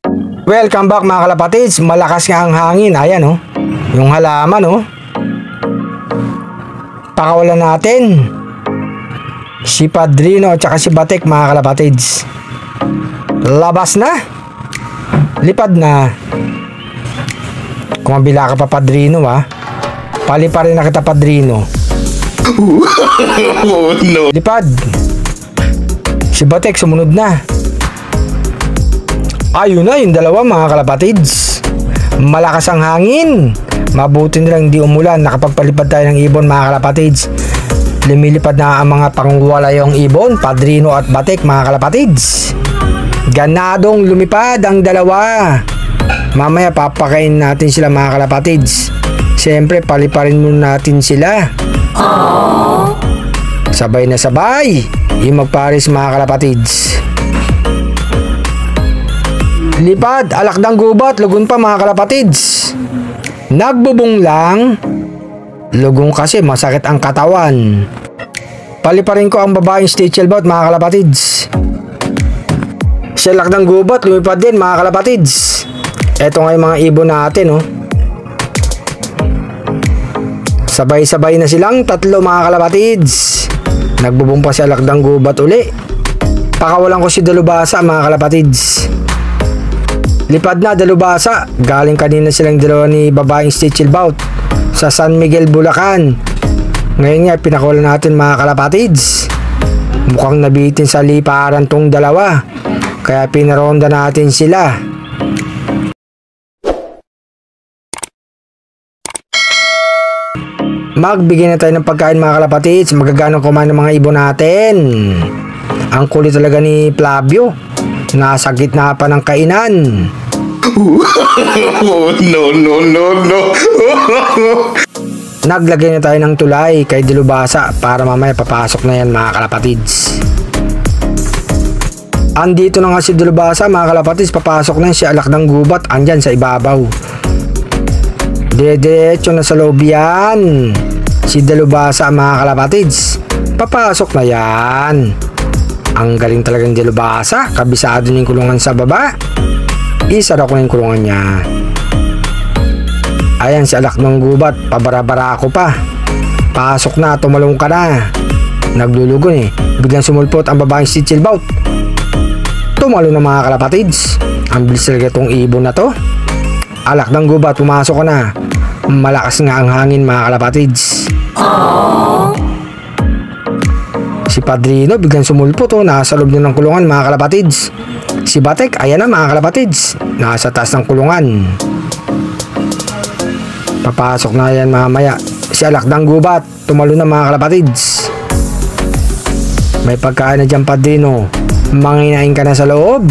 Welcome back mga kalapatids. Malakas nga ang hangin. Ayan oh. Yung halaman oh. Pakawalan natin si Padrino at saka si Batik mga kalapatids. Labas na. Lipad na. Kung mabila ka pa Padrino ha. Pali pa rin na kita Padrino. Oh, no. Lipad. Si Batik sumunod na. Ayun na yung dalawa mga kalapatids. Malakas ang hangin. Mabuti nilang hindi umulan. Nakapagpalipad tayo ng ibon mga kalapatids. Lumilipad na ang mga pangwalayong ibon, Padrino at Batik mga kalapatids. Ganadong lumipad ang dalawa. Mamaya papakain natin sila mga kalapatids. Siyempre paliparin muna natin sila. Aww. Sabay na sabay yung magparis mga kalapatids. Lipad, alakdang gubat, lugon pa mga kalapatids. Nagbubong lang. Lugong kasi masakit ang katawan. Paliparin ko ang babaeng stichelbout mga kalapatids. Si alakdang gubat, lumipad din mga kalapatids. Eto nga yung mga ibon natin oh. Sabay-sabay na silang tatlo mga kalapatids. Nagbubong pa si alakdang gubat uli. Pakawalan ko si Dalubasa mga kalapatids. Lipad na Dalubasa. Galing kanina silang dalawa ni babaeng stichelbout sa San Miguel, Bulacan. Ngayon nga pinakawalan natin mga kalapatids. Mukhang nabitin sa liparan tong dalawa. Kaya pinaronda natin sila. Magbigay na tayo ng pagkain mga kalapatids. Magaganong kumain ng mga ibon natin. Ang kulit talaga ni Flavio. Nasa gitna pa ng kainan. No. Naglagay na tayo ng tulay kay Dalubasa para mamaya papasok na yan mga kalapatids. Andito na nga si Dalubasa mga kalapatids. Papasok na yan si alakdang gubat. Andyan sa ibabaw. Diretso na sa loob yan si Dalubasa mga kalapatids. Papasok na yan. Ang galing talagang Dalubasa. Kabisado na yung kulungan sa baba. Isara ko na yung kulungan niya. Ayan si alakdang gubat. Pabara-bara ako pa. Pasok na, tumalong ka na. Naglulugon eh. Biglang sumulpot ang babaeng stichelbout. Tumalo na mga kalapatids. Ang bilis talaga itong ibon na to. Alakdang gubat, pumasok ka na. Malakas nga ang hangin mga kalapatids. Aww. Si Padrino biglang sumulpot oh. Nasa loob na ng kulungan mga kalapatids. Si Batik, ayan na mga kalapatids. Nasa taas ng kulungan. Papasok na yan mamaya. Si alakdang gubat, tumalo na mga kalapatids. May pagkain na dyan Padrino. Manginain ka na sa loob.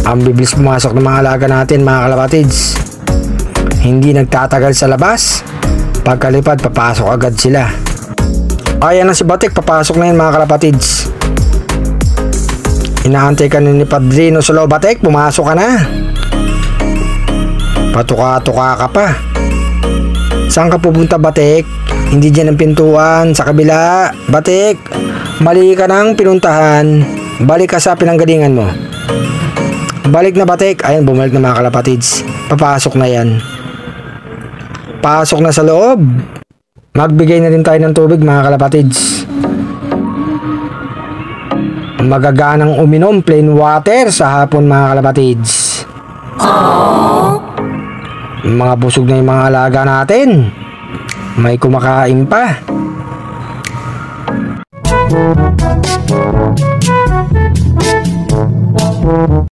Ang bibilis pumasok ng mga alaga natin mga kalapatids. Hindi nagtatagal sa labas. Pagkalipad papasok agad sila. Ayan na si Batik, papasok na yan mga kalapatids. Inaantay ka ni Padrino sa loob. Batik, pumasok ka na. Patuka-tuka ka pa. Saan ka pupunta Batik? Hindi dyan ang pintuan, sa kabila. Batik, mali ka nang pinuntahan. Balik ka sa pinanggalingan mo. Balik na Batik. Ayan, bumalik na mga kalapatids. Papasok na yan. Pasok na sa loob. Magbigay na rin tayo ng tubig mga kalapatids. Magaganang uminom plain water sa hapon mga kalapatids. Aww. Mga busog na yung mga alaga natin. May kumakain pa.